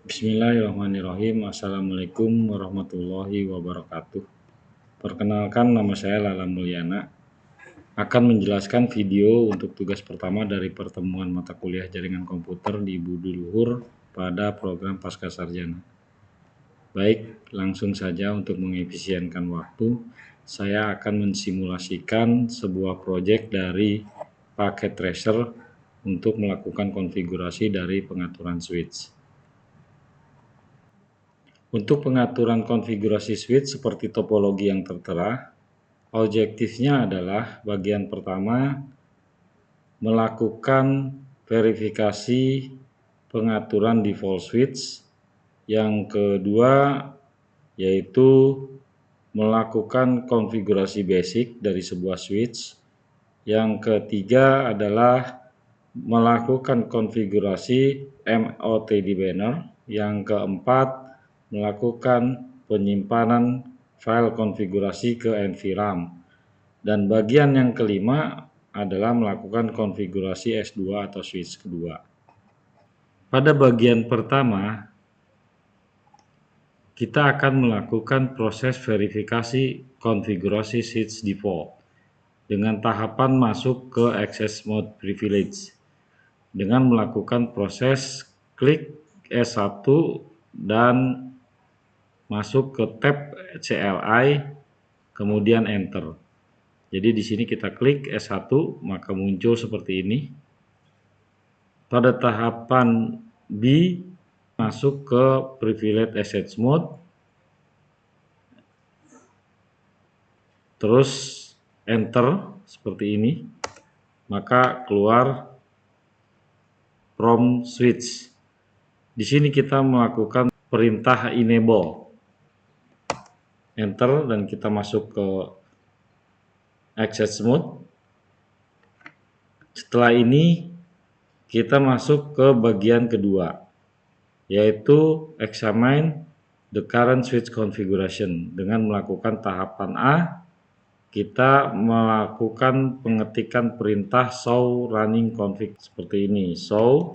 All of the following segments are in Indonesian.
Bismillahirrahmanirrahim. Assalamualaikum warahmatullahi wabarakatuh. Perkenalkan, nama saya Lala Mulyana. Akan menjelaskan video untuk tugas pertama dari pertemuan mata kuliah jaringan komputer di Budi Luhur pada program Pascasarjana. Baik, langsung saja untuk mengefisienkan waktu, saya akan mensimulasikan sebuah proyek dari paket tracer untuk melakukan konfigurasi dari pengaturan switch. Untuk pengaturan konfigurasi switch seperti topologi yang tertera, objektifnya adalah bagian pertama melakukan verifikasi pengaturan default switch, yang kedua yaitu melakukan konfigurasi basic dari sebuah switch, yang ketiga adalah melakukan konfigurasi MOTD banner, yang keempat melakukan penyimpanan file konfigurasi ke NVRAM, dan bagian yang kelima adalah melakukan konfigurasi S2 atau switch kedua. Pada bagian pertama, kita akan melakukan proses verifikasi konfigurasi switch default dengan tahapan masuk ke access mode privilege dengan melakukan proses klik S1 dan masuk ke tab CLI, kemudian enter. Jadi di sini kita klik S1, maka muncul seperti ini. Pada tahapan B, masuk ke privilege access mode, terus enter seperti ini, maka keluar prompt switch. Di sini kita melakukan perintah enable, enter, dan kita masuk ke access mode. Setelah ini kita masuk ke bagian kedua, yaitu examine the current switch configuration. Dengan melakukan tahapan A, kita melakukan pengetikan perintah show running config seperti ini, show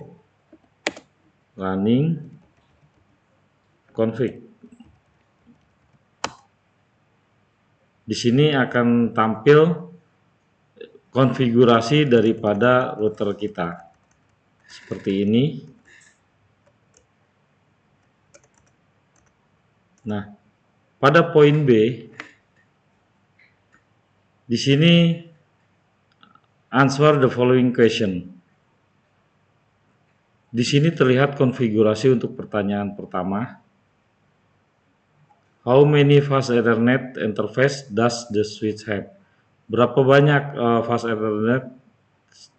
running config. Di sini akan tampil konfigurasi daripada router kita seperti ini. Nah, pada poin B, di sini answer the following question. Di sini terlihat konfigurasi untuk pertanyaan pertama. How many fast Ethernet interface does the switch have? Berapa banyak fast Ethernet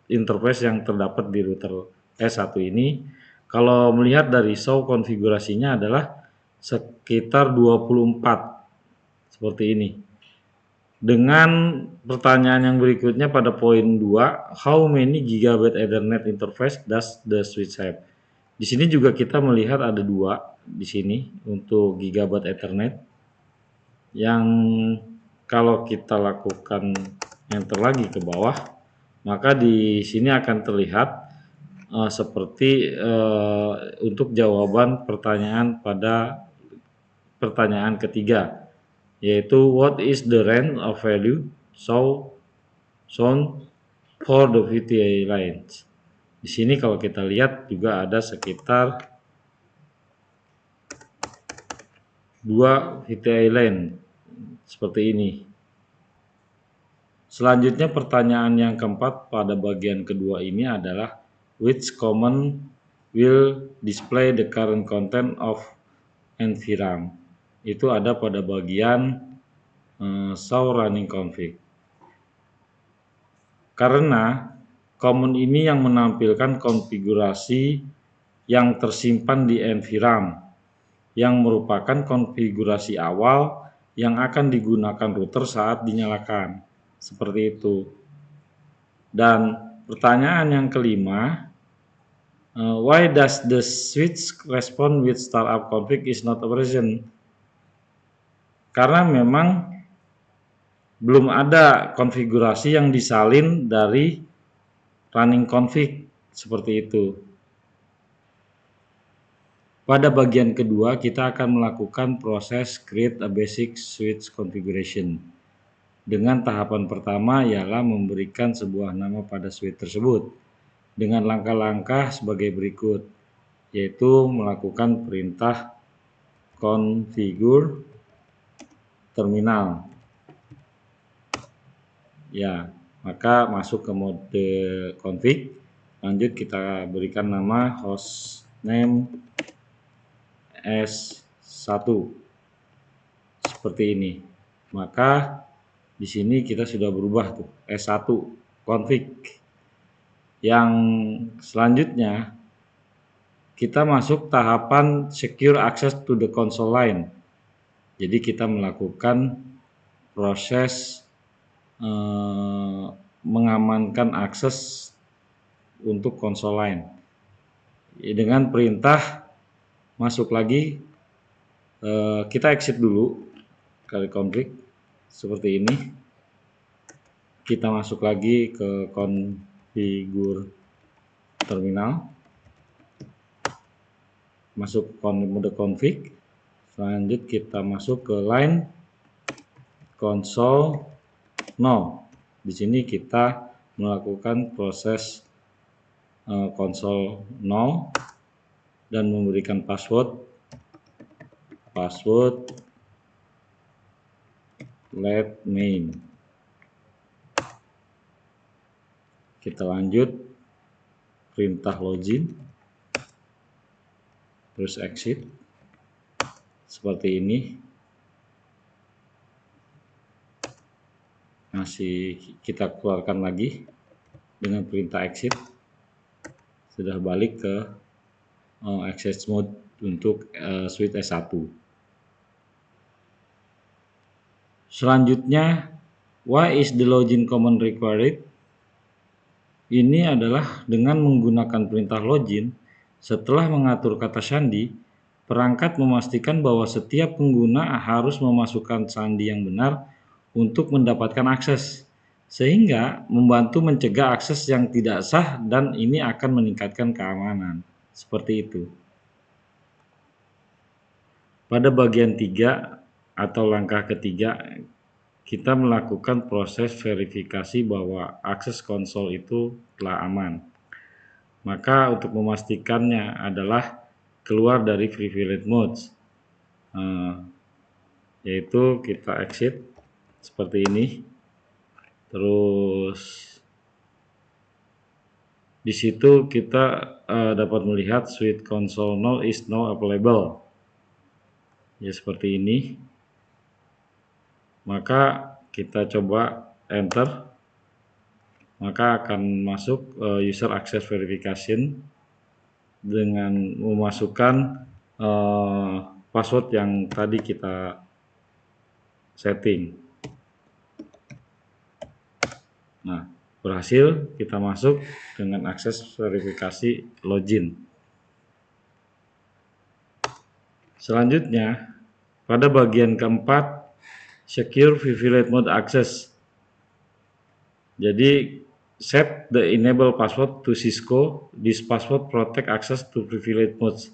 interface yang terdapat di router S1 ini? Kalau melihat dari show konfigurasinya adalah sekitar 24 seperti ini. Dengan pertanyaan yang berikutnya pada poin 2, how many gigabyte Ethernet interface does the switch have? Di sini juga kita melihat ada 2 di sini untuk gigabyte Ethernet, yang kalau kita lakukan enter lagi ke bawah, maka di sini akan terlihat seperti untuk jawaban pertanyaan pada pertanyaan ketiga, yaitu what is the range of value shown for the VTI lines. Di sini kalau kita lihat juga ada sekitar 2 VTI line seperti ini. Selanjutnya pertanyaan yang keempat pada bagian kedua ini adalah which command will display the current content of NVRAM. Itu ada pada bagian show running config. Karena command ini yang menampilkan konfigurasi yang tersimpan di NVRAM, yang merupakan konfigurasi awal yang akan digunakan router saat dinyalakan. Seperti itu. Dan pertanyaan yang kelima, why does the switch respond with startup config is not operation? Karena memang belum ada konfigurasi yang disalin dari running config seperti itu. Pada bagian kedua, kita akan melakukan proses create a basic switch configuration. Dengan tahapan pertama ialah memberikan sebuah nama pada switch tersebut dengan langkah-langkah sebagai berikut, yaitu melakukan perintah configure terminal. Ya, maka masuk ke mode config. Lanjut kita berikan nama hostname S1 seperti ini. Maka di sini kita sudah berubah tuh S1 config. Yang selanjutnya kita masuk tahapan secure access to the console line. Jadi kita melakukan proses mengamankan akses untuk konsol line dengan perintah masuk lagi, kita exit dulu kali config seperti ini, kita masuk lagi ke configure terminal, masuk mode config, selanjut kita masuk ke line console no. Di sini kita melakukan proses konsol 0 dan memberikan password let main. Kita lanjut perintah login, terus exit seperti ini. Masih kita keluarkan lagi dengan perintah exit, sudah balik ke access mode untuk switch S1. Selanjutnya, why is the login command required? Ini adalah dengan menggunakan perintah login. Setelah mengatur kata sandi, perangkat memastikan bahwa setiap pengguna harus memasukkan sandi yang benar untuk mendapatkan akses, sehingga membantu mencegah akses yang tidak sah dan ini akan meningkatkan keamanan. Seperti itu. Pada bagian 3 atau langkah ketiga, kita melakukan proses verifikasi bahwa akses konsol itu telah aman. Maka untuk memastikannya adalah keluar dari privilege mode, yaitu kita exit seperti ini. Terus di situ kita dapat melihat switch console 0 is now available. Ya seperti ini. Maka kita coba enter, maka akan masuk user access verification dengan memasukkan password yang tadi kita setting. Nah, berhasil kita masuk dengan akses verifikasi login. Selanjutnya, pada bagian keempat, secure privilege mode access. Jadi set the enable password to Cisco. This password protect access to privilege modes.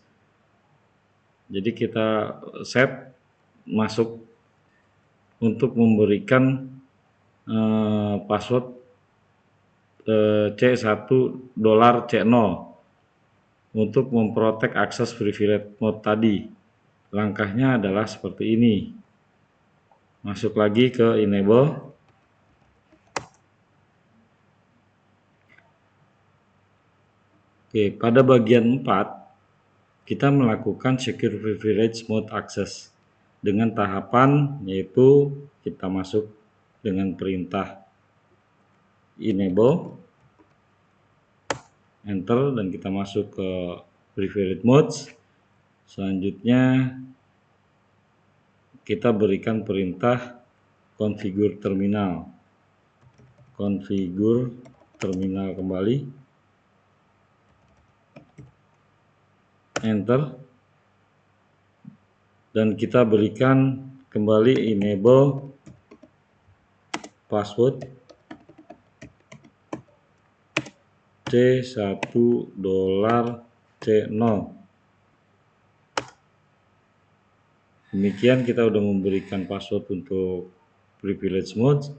Jadi kita set masuk untuk memberikan password C1 $C0 untuk memprotek akses privilege mode tadi. Langkahnya adalah seperti ini. Masuk lagi ke enable. Oke, pada bagian 4 kita melakukan secure privilege mode access dengan tahapan, yaitu kita masuk dengan perintah enable, enter, dan kita masuk ke privilege mode. Selanjutnya kita berikan perintah configure terminal kembali, enter, dan kita berikan kembali enable password C1 $C0. Demikian kita udah memberikan password untuk privilege mode.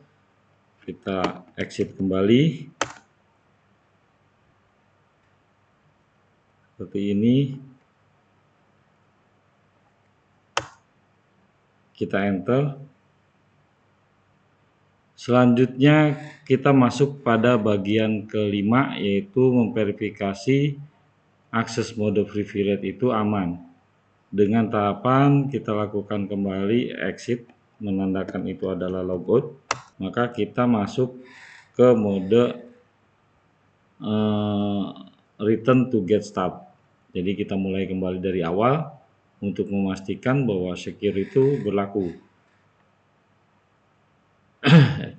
Kita exit kembali. Seperti ini. Kita enter. Selanjutnya kita masuk pada bagian kelima, yaitu memverifikasi akses mode privilege itu aman. Dengan tahapan kita lakukan kembali exit, menandakan itu adalah logout. Maka kita masuk ke mode return to get start. Jadi kita mulai kembali dari awal untuk memastikan bahwa secure itu berlaku.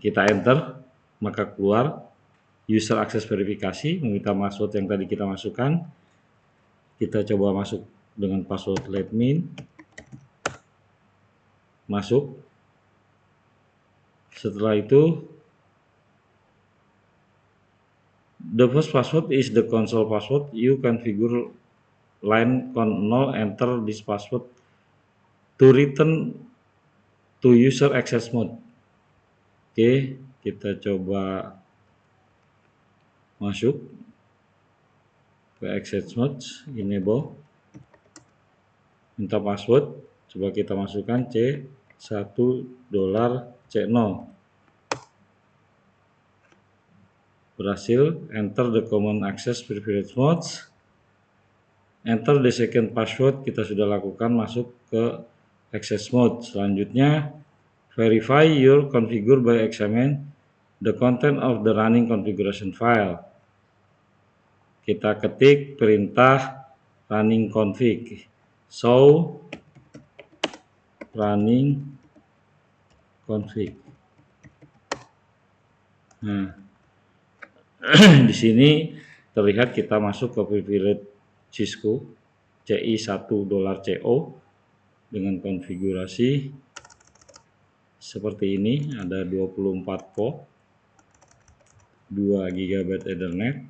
Kita enter, maka keluar user access verifikasi, meminta password yang tadi kita masukkan. Kita coba masuk dengan password admin. Masuk. Setelah itu, the first password is the console password. You configure line con 0, enter this password to return to user access mode. Oke, kita coba masuk ke access mode, enable, minta password, coba kita masukkan C1 $, C0. Berhasil, enter the common access privilege modes. Enter the second password, kita sudah lakukan, masuk ke access mode. Selanjutnya, verify your configure by examine the content of the running configuration file. Kita ketik perintah running config, show running config. Nah, di sini terlihat kita masuk ke privilege Cisco CI1 $CO dengan konfigurasi seperti ini. Ada 24 port, 2 GB Ethernet.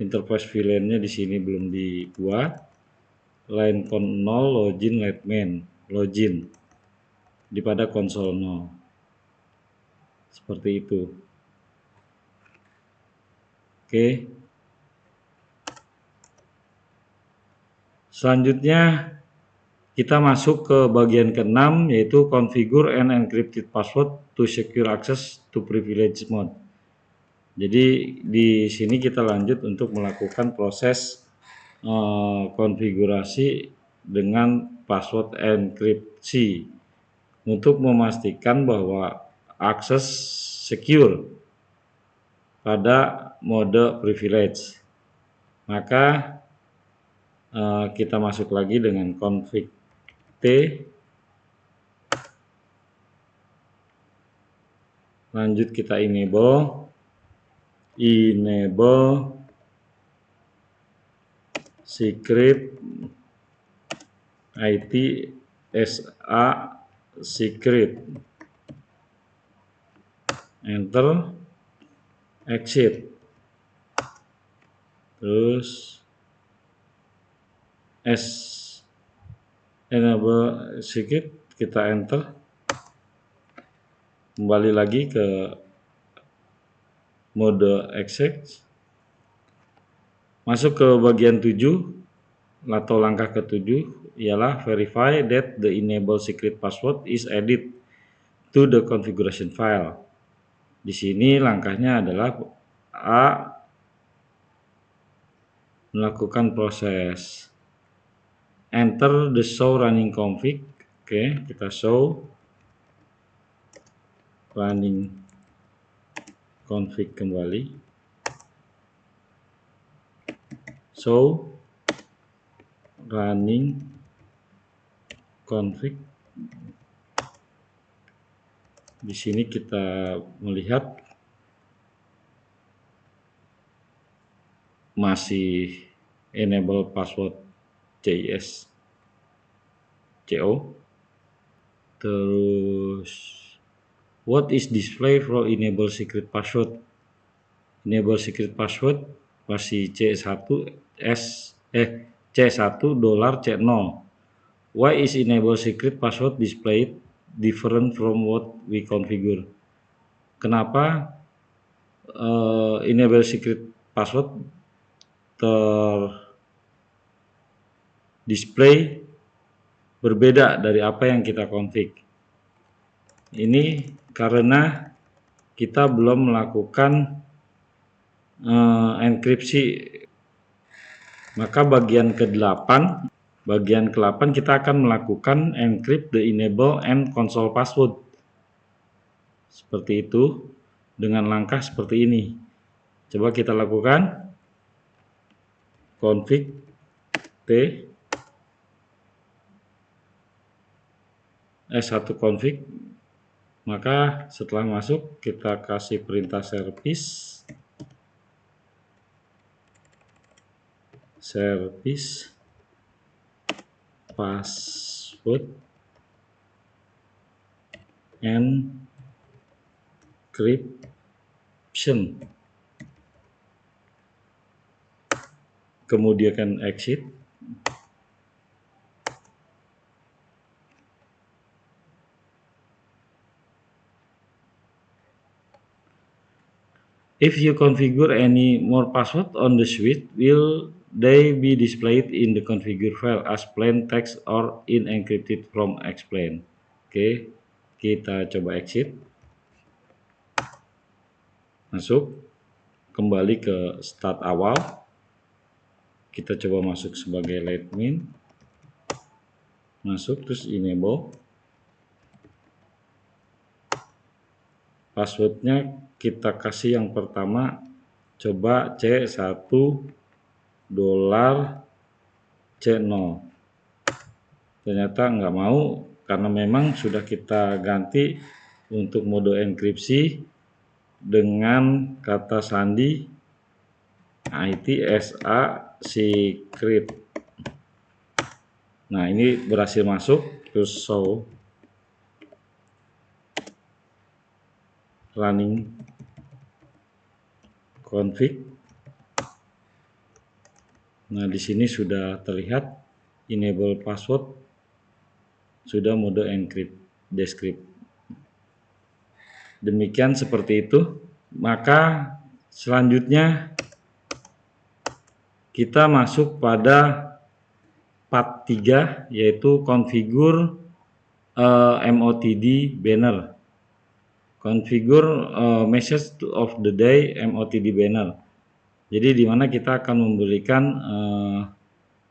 Interface VLAN-nya di sini belum dibuat. Line con 0, login admin, login di pada konsol 0. Seperti itu. Oke. Selanjutnya kita masuk ke bagian ke-6, yaitu configure and encrypted password to secure access to privilege mode. Jadi di sini kita lanjut untuk melakukan proses konfigurasi dengan password enkripsi untuk memastikan bahwa akses secure pada mode privilege. Maka kita masuk lagi dengan config T, lanjut kita enable secret IT SA secret, enter, exit, terus enable secret, kita enter, kembali lagi ke mode exit, masuk ke bagian 7 atau langkah ke-7 ialah verify that the enable secret password is added to the configuration file. Di sini langkahnya adalah A, melakukan proses enter the show running config. Oke, kita show running config kembali. Show running config. Di sini kita melihat masih enable password CIS CO. Terus what is display for enable secret password? Enable secret password masih C1 $, C0. Why is enable secret password displayed different from what we configure? Kenapa enable secret password display berbeda dari apa yang kita config? Ini karena kita belum melakukan enkripsi. Maka bagian ke-8 kita akan melakukan encrypt the enable and console password. Seperti itu dengan langkah seperti ini. Coba kita lakukan config t S1 config. Maka setelah masuk kita kasih perintah service password encryption, kemudian exit. If you configure any more password on the switch, will they be displayed in the configure file as plain text or in encrypted from explain? Oke, kita coba exit. Masuk, kembali ke start awal. Kita coba masuk sebagai admin. Masuk, terus enable. Passwordnya kita kasih yang pertama, coba C1 $C0. Ternyata nggak mau karena memang sudah kita ganti untuk mode enkripsi dengan kata sandi ITSA secret. Nah, ini berhasil masuk, terus show running config. Nah, di sini sudah terlihat enable password sudah mode encrypt descript. Demikian seperti itu. Maka selanjutnya kita masuk pada part 3, yaitu configure MOTD banner. Configure message of the day MOTD banner. Jadi di mana kita akan memberikan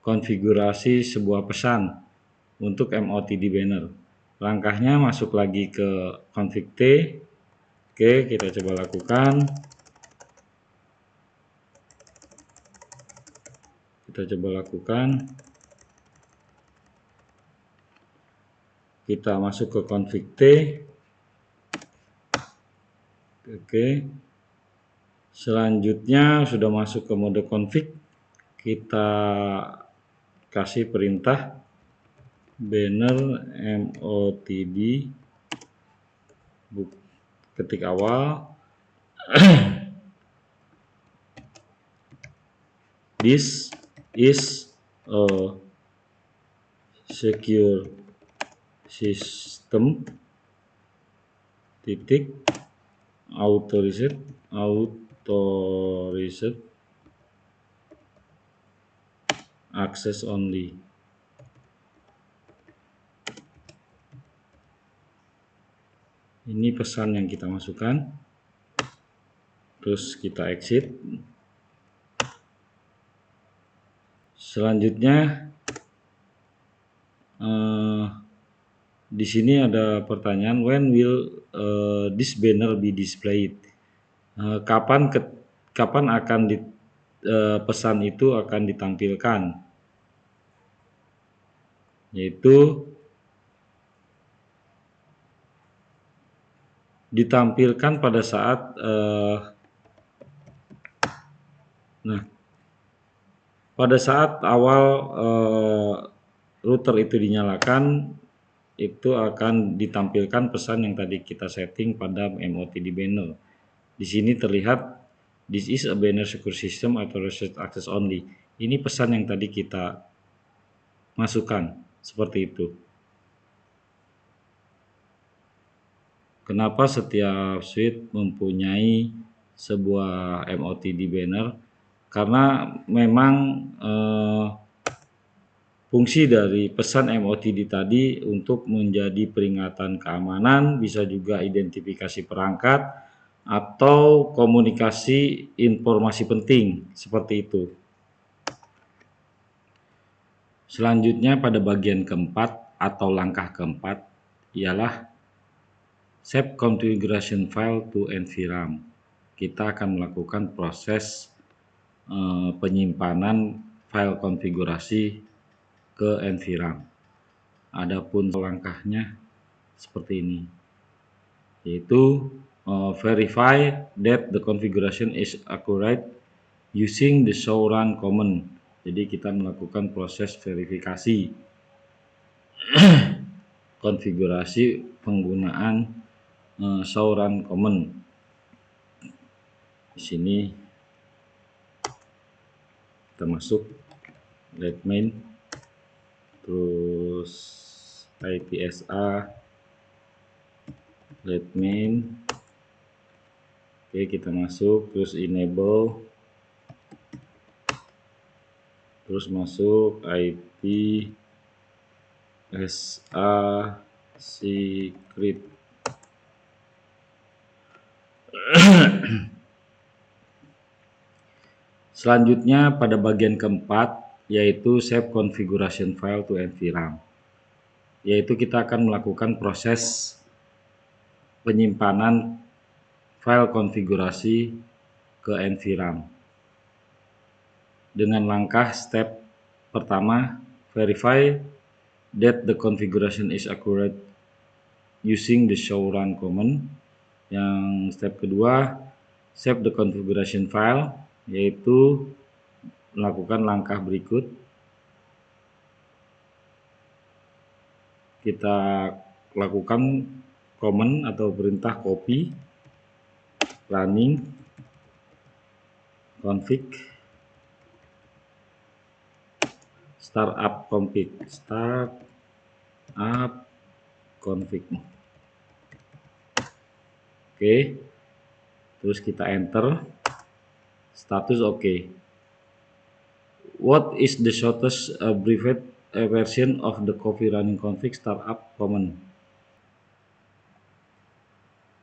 konfigurasi sebuah pesan untuk MOTD banner. Langkahnya masuk lagi ke config T. Oke, kita coba lakukan. Kita masuk ke config T. Oke. Selanjutnya sudah masuk ke mode config. Kita kasih perintah banner MOTD ketik awal. This is a secure system titik authorized access only. Ini pesan yang kita masukkan. Terus kita exit. Selanjutnya di sini ada pertanyaan, when will this banner be displayed? Kapan akan pesan itu akan ditampilkan? Yaitu ditampilkan pada saat pada saat awal router itu dinyalakan, itu akan ditampilkan pesan yang tadi kita setting pada MOTD banner. Di sini terlihat this is a banner secure system authorized access only. Ini pesan yang tadi kita masukkan. Seperti itu. Kenapa setiap suite mempunyai sebuah MOTD banner? Karena memang fungsi dari pesan MOTD tadi untuk menjadi peringatan keamanan, bisa juga identifikasi perangkat, atau komunikasi informasi penting, seperti itu. Selanjutnya pada bagian keempat atau langkah keempat ialah save configuration file to NVRAM. Kita akan melakukan proses penyimpanan file konfigurasi ke NVRAM. Adapun langkahnya seperti ini, yaitu verify that the configuration is accurate using the show run command. Jadi kita melakukan proses verifikasi konfigurasi penggunaan show run command. Di sini kita masuk let main, terus IPSA, let main. Oke, kita masuk, terus enable, terus masuk IPSA secret. Selanjutnya pada bagian keempat, yaitu save configuration file to NVRAM, yaitu kita akan melakukan proses penyimpanan file konfigurasi ke NVRAM dengan langkah step pertama, verify that the configuration is accurate using the show run command. Yang step kedua, save the configuration file, yaitu melakukan langkah berikut. Kita lakukan command atau perintah copy running config startup config Oke, terus kita enter, status oke. What is the shortest abbreviated version of the copy running config startup command?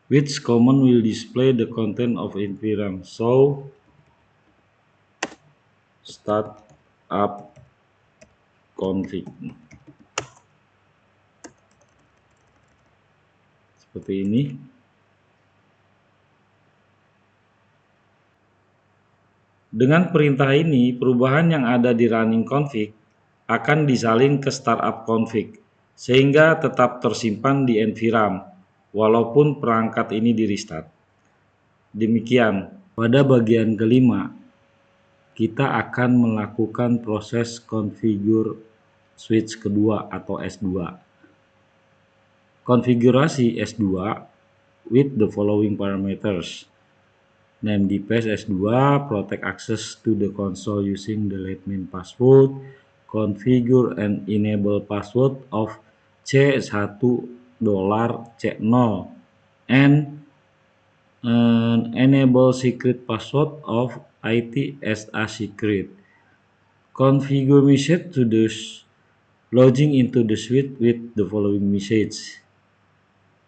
Which command will display the content of NVRAM? So startup config. Seperti ini. Dengan perintah ini, perubahan yang ada di running config akan disalin ke startup config, sehingga tetap tersimpan di NVRAM, walaupun perangkat ini di restart. Demikian, pada bagian kelima, kita akan melakukan proses configure switch kedua atau S2. Konfigurasi S2 with the following parameters. Name device S2, protect access to the console using the let main password, configure and enable password of C1 $C0 and enable secret password of IPSA secret. Configure message to the logging into the suite with the following message.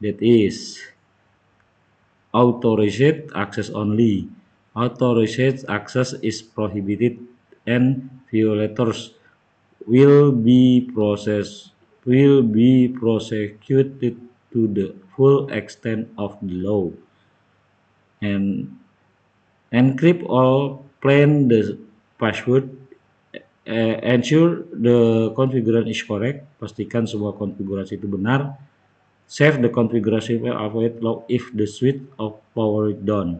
That is authorized access only. Authorized access is prohibited and violators will be prosecuted to the full extent of the law. And encrypt all plain the password. Ensure the configuration is correct. Pastikan semua konfigurasi itu benar. Save the configuration file, avoid log if the switch of power down.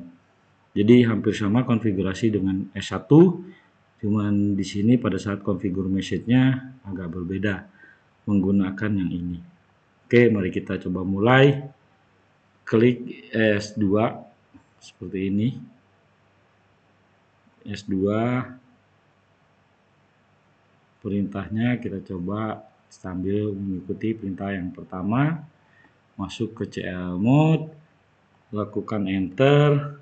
Jadi hampir sama konfigurasi dengan S1, cuman di sini pada saat configure message-nya agak berbeda menggunakan yang ini. Oke, mari kita coba mulai. Klik S2 seperti ini. S2 perintahnya kita coba sambil mengikuti perintah yang pertama. Masuk ke CL mode, lakukan enter.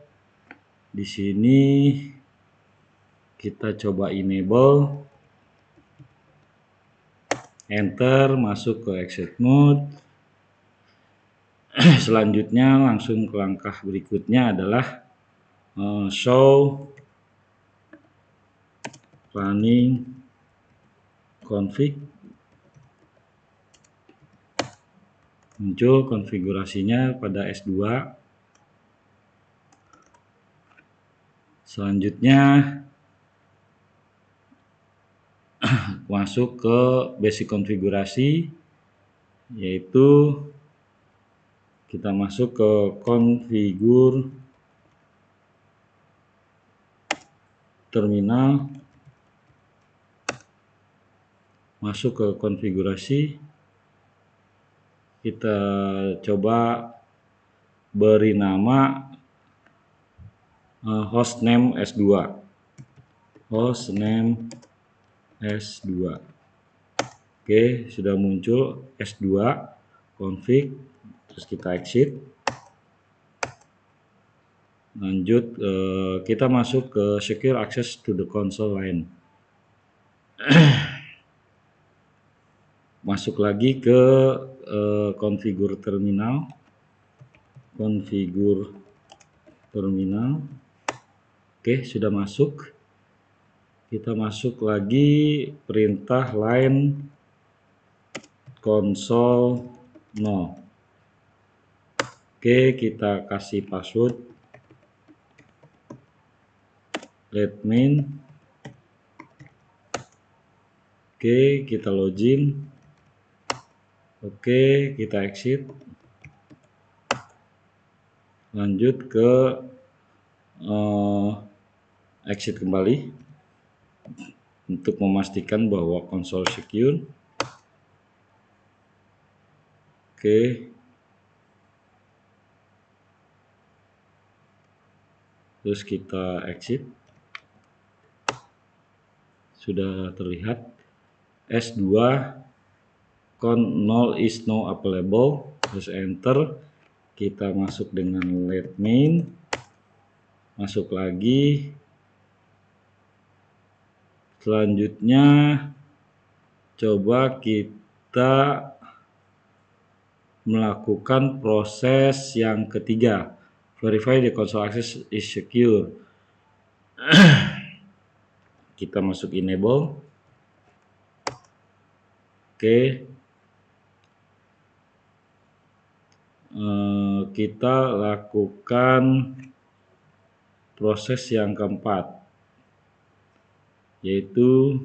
Di sini kita coba enable, enter, masuk ke exit mode. Selanjutnya langsung ke langkah berikutnya adalah show running config. Muncul konfigurasinya pada S2. Selanjutnya masuk ke basic konfigurasi, yaitu kita masuk ke konfigur terminal, masuk ke konfigurasi, kita coba beri nama hostname S2, hostname S2. Oke, sudah muncul S2 config, terus kita exit. Lanjut, kita masuk ke secure access to the console line. Masuk lagi ke konfigur terminal, konfigur terminal. Oke, sudah masuk. Kita masuk lagi perintah line console 0. Oke, kita kasih password let main. Oke, kita login. Oke, kita exit. Lanjut ke exit kembali untuk memastikan bahwa konsol secure. Oke, terus kita exit. Sudah terlihat S2 con 0 is no available, terus enter. Kita masuk dengan let main, masuk lagi. Selanjutnya coba kita melakukan proses yang ketiga, verify the console access is secure. Kita masuk enable. Oke, kita lakukan proses yang keempat, yaitu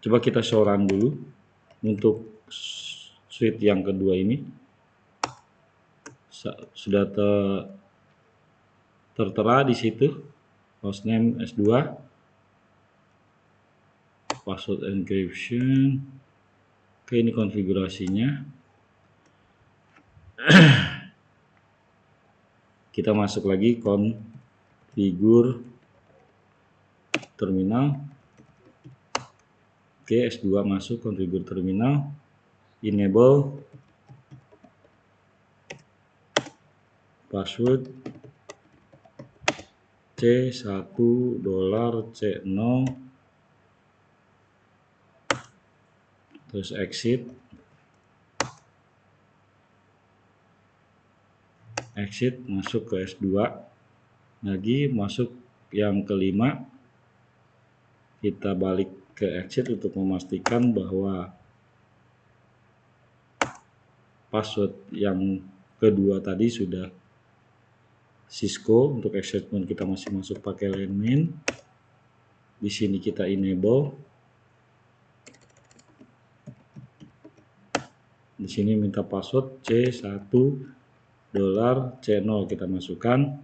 coba kita show run dulu untuk suite yang kedua ini. Sudah tertera di situ hostname S2, password encryption. Oke, ini konfigurasinya. Kita masuk lagi konfigur terminal. Oke, S2 masuk konfigur terminal, enable, password C1 $C0, terus exit. Exit, masuk ke S2 lagi, masuk yang kelima. Kita balik ke exit untuk memastikan bahwa password yang kedua tadi sudah Cisco. Untuk excitement kita masih masuk pakai line main. Di sini kita enable. Di sini minta password C1 $C0, kita masukkan.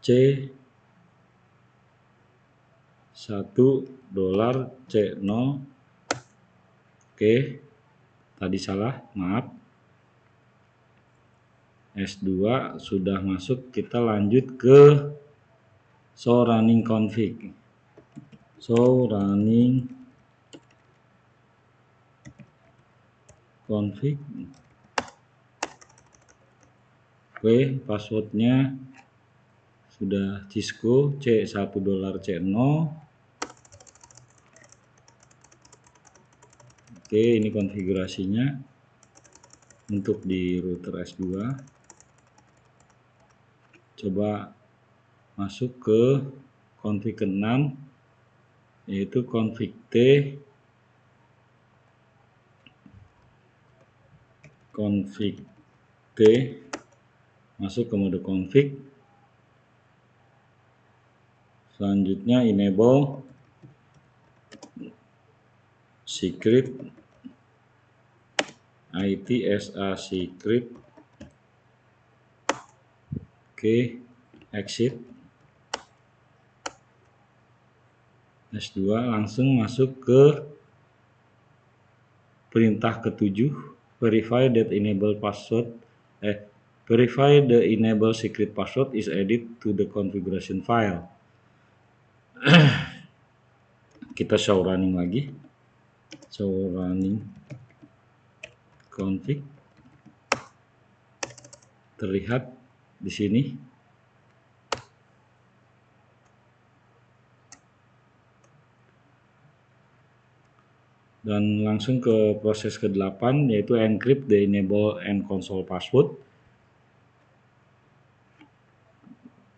C1 $C0. Oke, tadi salah, maaf. S2 sudah masuk, kita lanjut ke show running config, show running config. Oke, passwordnya sudah Cisco C1 $C0. Oke, ini konfigurasinya untuk di router S2. Coba masuk ke config ke-6, yaitu config T, masuk ke mode config. Selanjutnya enable secret ITSA secret. Oke, exit S2, langsung masuk ke perintah ke-7, verify that enable password verify the enable secret password is added to the configuration file. Kita show running lagi, show running config, terlihat di sini. Dan langsung ke proses ke-8, yaitu encrypt the enable and console password.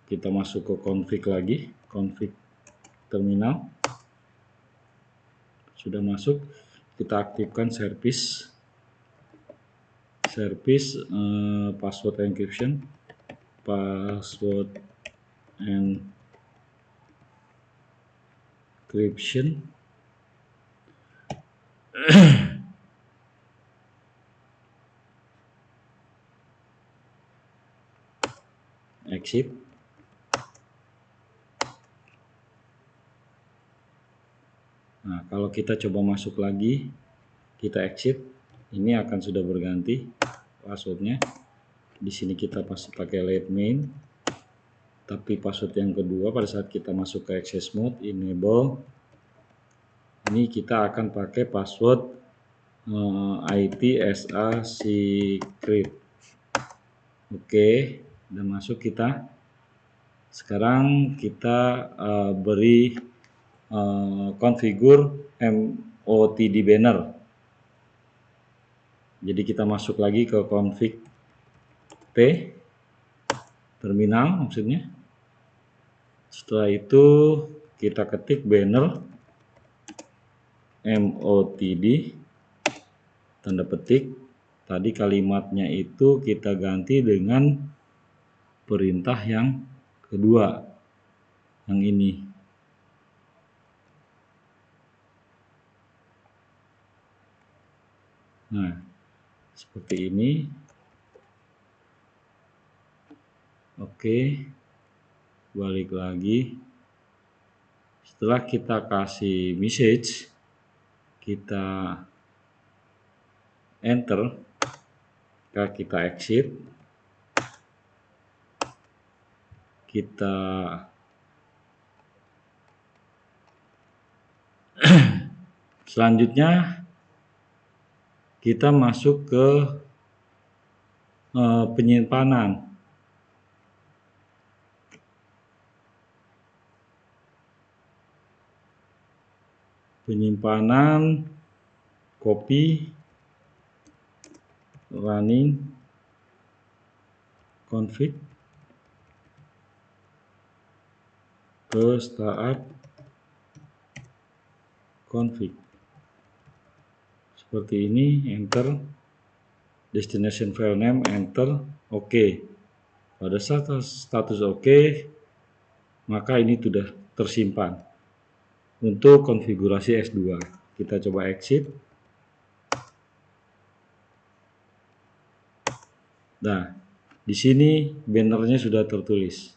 Kita masuk ke config lagi, config terminal. Sudah masuk, kita aktifkan service password encryption, password encryption. Exit. Nah, kalau kita coba masuk lagi, kita exit, ini akan sudah berganti passwordnya. Di sini kita pasti pakai let main, tapi password yang kedua pada saat kita masuk ke access mode enable, ini kita akan pakai password ITSA secret. Oke, udah masuk kita. Sekarang kita beri configure MOTD banner. Jadi kita masuk lagi ke config T, terminal maksudnya. Setelah itu kita ketik banner MOTD, tanda petik. Tadi kalimatnya itu kita ganti dengan perintah yang kedua, yang ini. Nah, seperti ini. Oke, balik lagi. Setelah kita kasih message, kita enter, kita exit, kita selanjutnya kita masuk ke penyimpanan. Copy running config ke start config. Seperti ini, enter. Destination file name, enter. Oke. Pada saat status oke, maka ini sudah tersimpan untuk konfigurasi S2. Kita coba exit. Nah, di sini bannernya sudah tertulis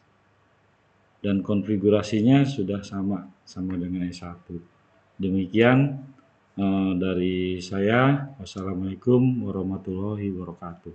dan konfigurasinya sudah sama dengan S1. Demikian dari saya. Wassalamualaikum warahmatullahi wabarakatuh.